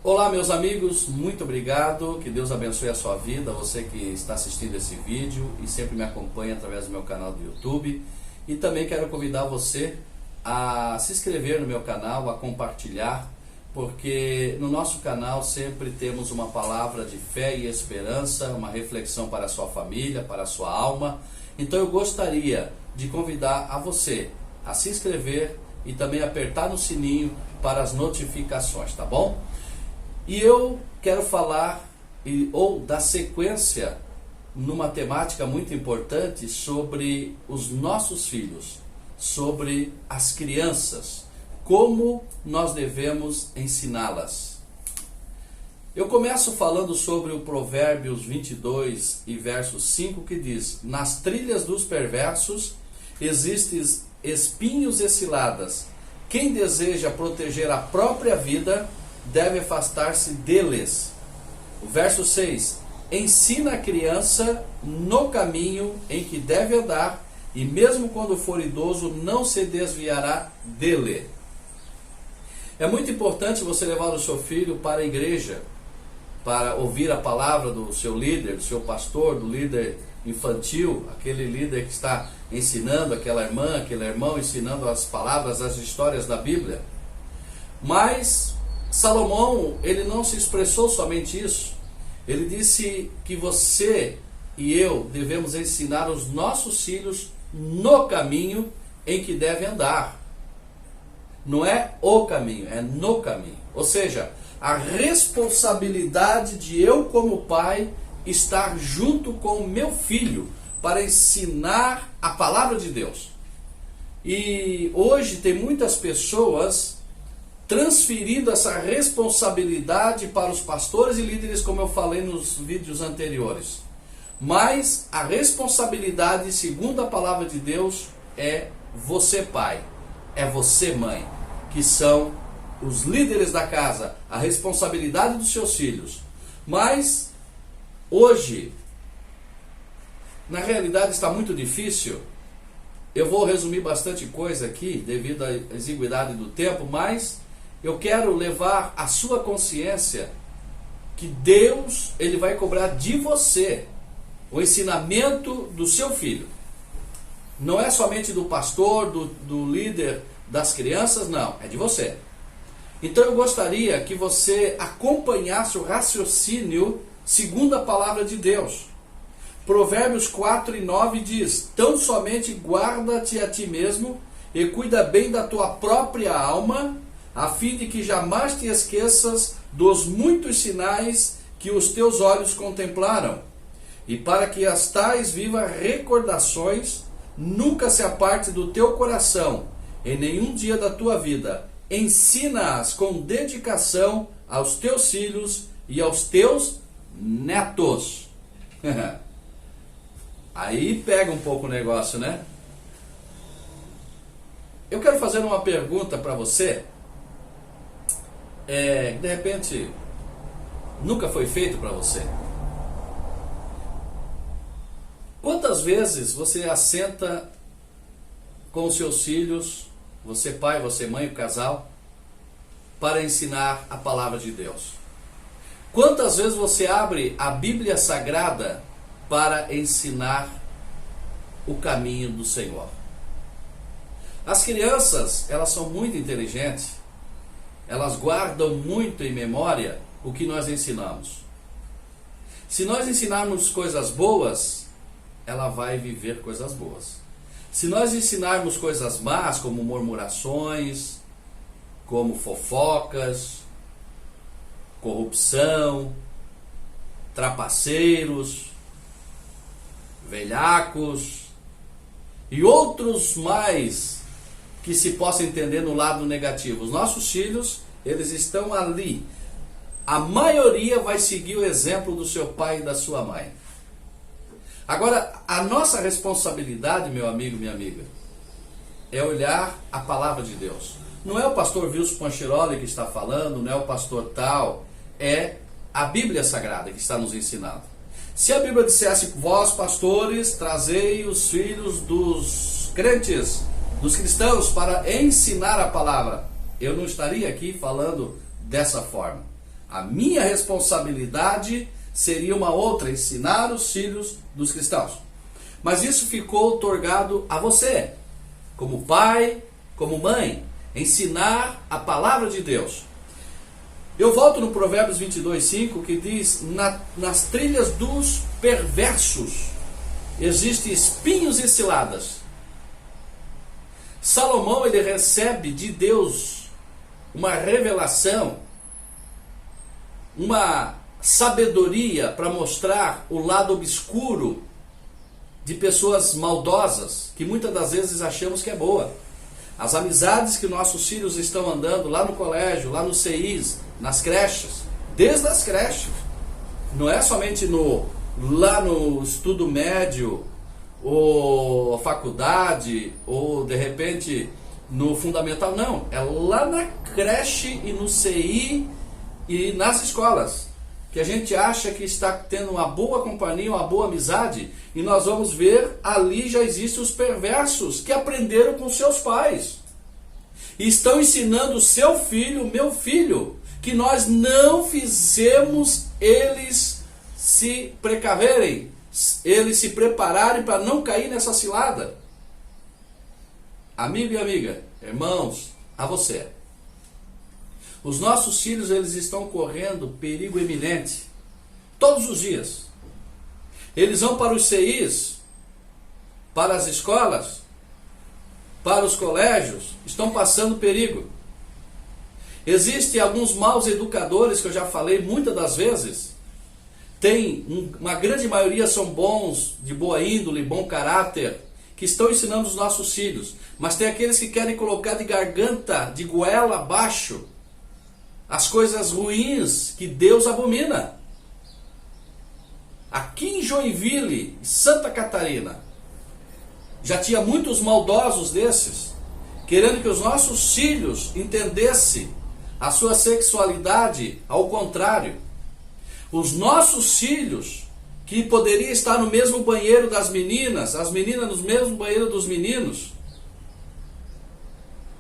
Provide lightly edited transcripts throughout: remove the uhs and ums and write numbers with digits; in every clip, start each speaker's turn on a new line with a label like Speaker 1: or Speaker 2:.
Speaker 1: Olá, meus amigos, muito obrigado, que Deus abençoe a sua vida, você que está assistindo esse vídeo e sempre me acompanha através do meu canal do YouTube. E também quero convidar você a se inscrever no meu canal, a compartilhar, porque no nosso canal sempre temos uma palavra de fé e esperança, uma reflexão para a sua família, para a sua alma. Então eu gostaria de convidar a você a se inscrever e também apertar no sininho para as notificações, tá bom? E eu quero falar ou dar sequência numa temática muito importante sobre os nossos filhos, sobre as crianças, como nós devemos ensiná-las. Eu começo falando sobre o Provérbios 22 e verso 5, que diz: nas trilhas dos perversos existem espinhos e ciladas. Quem deseja proteger a própria vida deve afastar-se deles. O verso 6: ensina a criança no caminho em que deve andar, e mesmo quando for idoso não se desviará dele. É muito importante você levar o seu filho para a igreja, para ouvir a palavra do seu líder, do seu pastor, do líder infantil, aquele líder que está ensinando, aquela irmã, aquele irmão ensinando as palavras, as histórias da Bíblia. Mas Salomão, ele não se expressou somente isso. Ele disse que você e eu devemos ensinar os nossos filhos no caminho em que devem andar. Não é o caminho, é no caminho. Ou seja, a responsabilidade de eu como pai estar junto com o meu filho para ensinar a palavra de Deus. E hoje tem muitas pessoas transferindo essa responsabilidade para os pastores e líderes, como eu falei nos vídeos anteriores. Mas a responsabilidade, segundo a palavra de Deus, é você pai, é você mãe, que são os líderes da casa, a responsabilidade dos seus filhos. Mas hoje, na realidade está muito difícil. Eu vou resumir bastante coisa aqui, devido à exiguidade do tempo, mas eu quero levar a sua consciência que Deus, ele vai cobrar de você o ensinamento do seu filho. Não é somente do pastor, do líder das crianças, não, é de você. Então eu gostaria que você acompanhasse o raciocínio segundo a palavra de Deus. Provérbios 4 e 9 diz: tão somente guarda-te a ti mesmo e cuida bem da tua própria alma, a fim de que jamais te esqueças dos muitos sinais que os teus olhos contemplaram, e para que as tais vivas recordações nunca se aparte do teu coração, em nenhum dia da tua vida. Ensina-as com dedicação aos teus filhos e aos teus netos. Aí pega um pouco o negócio, né? Eu quero fazer uma pergunta para você. De repente nunca foi feito para você. Quantas vezes você assenta com os seus filhos, você pai, você mãe, o casal, para ensinar a palavra de Deus? Quantas vezes você abre a Bíblia Sagrada para ensinar o caminho do Senhor? As crianças, elas são muito inteligentes. Elas guardam muito em memória o que nós ensinamos. Se nós ensinarmos coisas boas, ela vai viver coisas boas. Se nós ensinarmos coisas más, como murmurações, como fofocas, corrupção, trapaceiros, velhacos e outros mais que se possa entender no lado negativo, os nossos filhos, eles estão ali. A maioria vai seguir o exemplo do seu pai e da sua mãe. Agora, a nossa responsabilidade, meu amigo, minha amiga, é olhar a palavra de Deus. Não é o pastor Wilson Pancheroli que está falando, não é o pastor tal, é a Bíblia Sagrada que está nos ensinando. Se a Bíblia dissesse: vós pastores, trazei os filhos dos crentes, dos cristãos, para ensinar a palavra, eu não estaria aqui falando dessa forma. A minha responsabilidade seria uma outra, ensinar os filhos dos cristãos. Mas isso ficou outorgado a você, como pai, como mãe, ensinar a palavra de Deus. Eu volto no Provérbios 22:5, que diz: nas trilhas dos perversos existem espinhos e ciladas. Salomão, ele recebe de Deus uma revelação, uma sabedoria para mostrar o lado obscuro de pessoas maldosas, que muitas das vezes achamos que é boa. As amizades que nossos filhos estão andando lá no colégio, lá nos CIs, nas creches, desde as creches, não é somente lá no estudo médio, ou faculdade, ou de repente no fundamental, não, é lá na creche e no CI e nas escolas, que a gente acha que está tendo uma boa companhia, uma boa amizade, e nós vamos ver, ali já existem os perversos, que aprenderam com seus pais, e estão ensinando o seu filho, o meu filho, que nós não fizemos eles se precaverem, eles se prepararem para não cair nessa cilada. Amigo e amiga, irmãos, a você. Os nossos filhos, eles estão correndo perigo iminente, todos os dias. Eles vão para os CIs, para as escolas, para os colégios, estão passando perigo. Existem alguns maus educadores, que eu já falei muitas das vezes. Uma grande maioria são bons, de boa índole, bom caráter, que estão ensinando os nossos filhos. Mas tem aqueles que querem colocar de garganta, de goela abaixo, as coisas ruins que Deus abomina. Aqui em Joinville, Santa Catarina, já tinha muitos maldosos desses, querendo que os nossos filhos entendessem a sua sexualidade ao contrário. Os nossos filhos, que poderiam estar no mesmo banheiro das meninas, as meninas no mesmo banheiro dos meninos.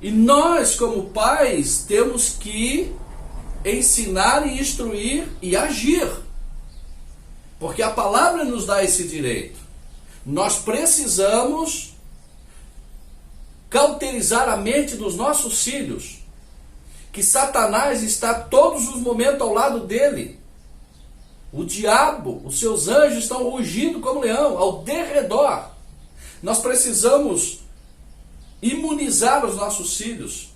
Speaker 1: E nós, como pais, temos que ensinar e instruir e agir. Porque a palavra nos dá esse direito. Nós precisamos cauterizar a mente dos nossos filhos, que Satanás está todos os momentos ao lado dele. O diabo, os seus anjos estão rugindo como leão ao derredor. Nós precisamos imunizar os nossos filhos.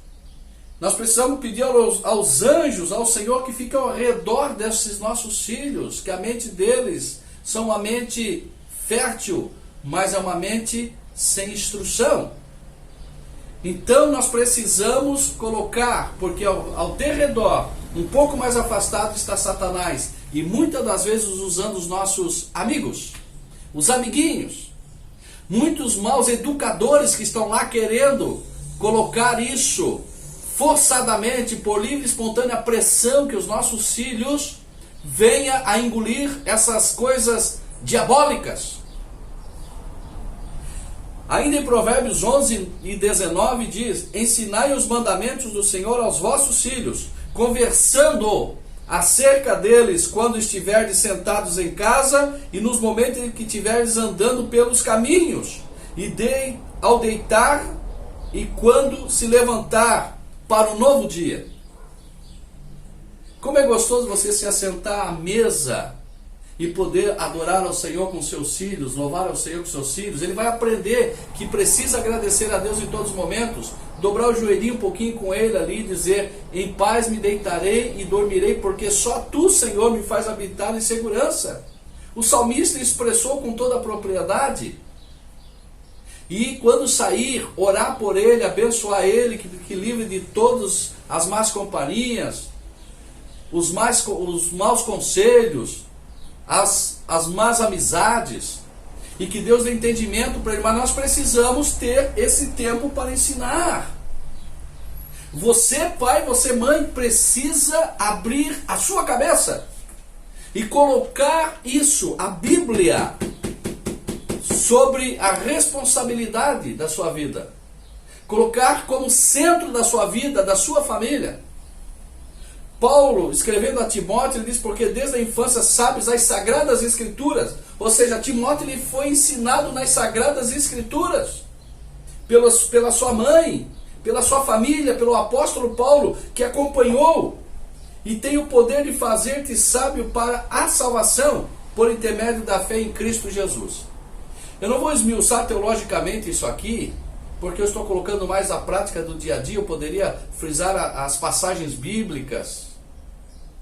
Speaker 1: Nós precisamos pedir aos anjos, ao Senhor, que fiquem ao redor desses nossos filhos, que a mente deles são uma mente fértil, mas é uma mente sem instrução. Então nós precisamos colocar, porque ao derredor, um pouco mais afastado, está Satanás, e muitas das vezes usando os nossos amigos, os amiguinhos, muitos maus educadores que estão lá querendo colocar isso forçadamente, por livre e espontânea pressão, que os nossos filhos venham a engolir essas coisas diabólicas. Ainda em Provérbios 11:19 diz: ensinai os mandamentos do Senhor aos vossos filhos, conversando acerca deles quando estiverdes sentados em casa e nos momentos em que estiverdes andando pelos caminhos, e ao deitar e quando se levantar para o novo dia. Como é gostoso você se assentar à mesa e poder adorar ao Senhor com seus filhos, louvar ao Senhor com seus filhos. Ele vai aprender que precisa agradecer a Deus em todos os momentos, dobrar o joelhinho um pouquinho com Ele ali e dizer: em paz me deitarei e dormirei, porque só Tu, Senhor, me faz habitar em segurança. O salmista expressou com toda a propriedade. E quando sair, orar por ele, abençoar ele, que livre de todas as más companhias, os maus conselhos, as más amizades, e que Deus dê entendimento para ele. Mas nós precisamos ter esse tempo para ensinar. Você, pai, você, mãe, precisa abrir a sua cabeça e colocar isso, a Bíblia, sobre a responsabilidade da sua vida. Colocar como centro da sua vida, da sua família. Paulo, escrevendo a Timóteo, ele diz, porque desde a infância sabes as Sagradas Escrituras. Ou seja, Timóteo ele foi ensinado nas Sagradas Escrituras, pela sua mãe, pela sua família, pelo apóstolo Paulo, que acompanhou, e tem o poder de fazer-te sábio para a salvação, por intermédio da fé em Cristo Jesus. Eu não vou esmiuçar teologicamente isso aqui, porque eu estou colocando mais a prática do dia a dia. Eu poderia frisar as passagens bíblicas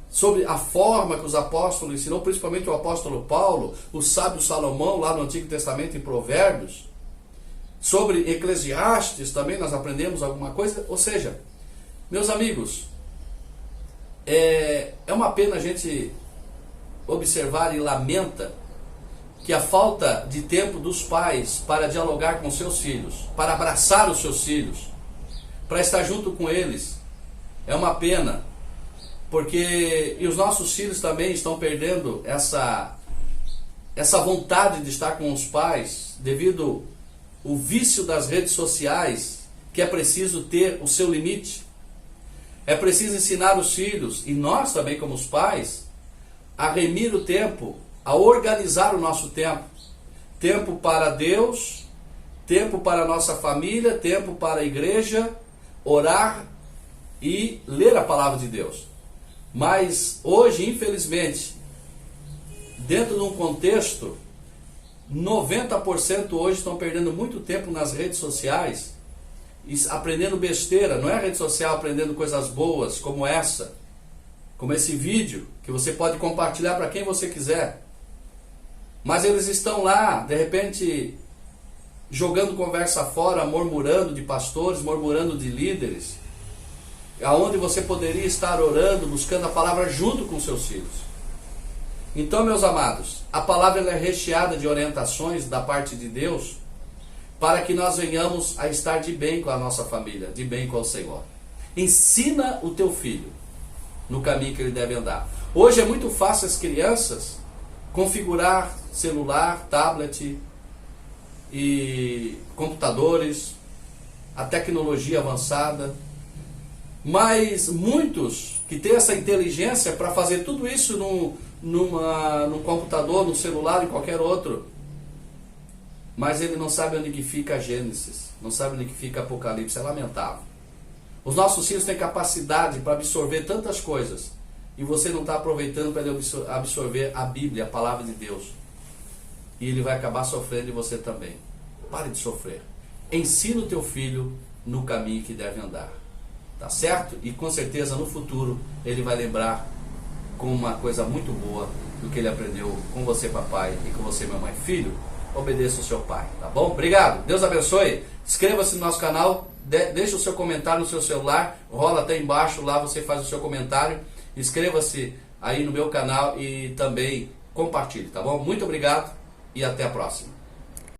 Speaker 1: sobre a forma que os apóstolos ensinou, principalmente o apóstolo Paulo, o sábio Salomão, lá no Antigo Testamento, em Provérbios. Sobre Eclesiastes também nós aprendemos alguma coisa. Ou seja, meus amigos, é uma pena a gente observar e lamenta que a falta de tempo dos pais para dialogar com seus filhos, para abraçar os seus filhos, para estar junto com eles, é uma pena, porque e os nossos filhos também estão perdendo essa vontade de estar com os pais, devido ao vício das redes sociais, que é preciso ter o seu limite. É preciso ensinar os filhos, e nós também como os pais, a remir o tempo, a organizar o nosso tempo. Tempo para Deus, tempo para a nossa família, tempo para a igreja, orar e ler a palavra de Deus. Mas hoje, infelizmente, dentro de um contexto, 90% hoje estão perdendo muito tempo nas redes sociais, aprendendo besteira. Não é a rede social aprendendo coisas boas como essa, como esse vídeo, que você pode compartilhar para quem você quiser. Mas eles estão lá, de repente, jogando conversa fora, murmurando de pastores, murmurando de líderes, aonde você poderia estar orando, buscando a palavra junto com seus filhos. Então, meus amados, a palavra ela é recheada de orientações da parte de Deus, para que nós venhamos a estar de bem com a nossa família, de bem com o Senhor. Ensina o teu filho no caminho que ele deve andar. Hoje é muito fácil as crianças configurar celular, tablet e computadores, a tecnologia avançada, mas muitos que têm essa inteligência para fazer tudo isso num computador, num celular, em qualquer outro, mas ele não sabe onde que fica a Gênesis, não sabe onde que fica Apocalipse. É lamentável. Os nossos filhos têm capacidade para absorver tantas coisas, e você não está aproveitando para ele absorver a Bíblia, a palavra de Deus. E ele vai acabar sofrendo, e você também. Pare de sofrer. Ensina o teu filho no caminho que deve andar. Tá certo? E com certeza no futuro ele vai lembrar com uma coisa muito boa do que ele aprendeu com você, papai, e com você, mamãe. Filho, obedeça o seu pai, tá bom? Obrigado, Deus abençoe. Inscreva-se no nosso canal, deixa o seu comentário no seu celular, rola até embaixo, lá você faz o seu comentário. Inscreva-se aí no meu canal e também compartilhe, tá bom? Muito obrigado e até a próxima.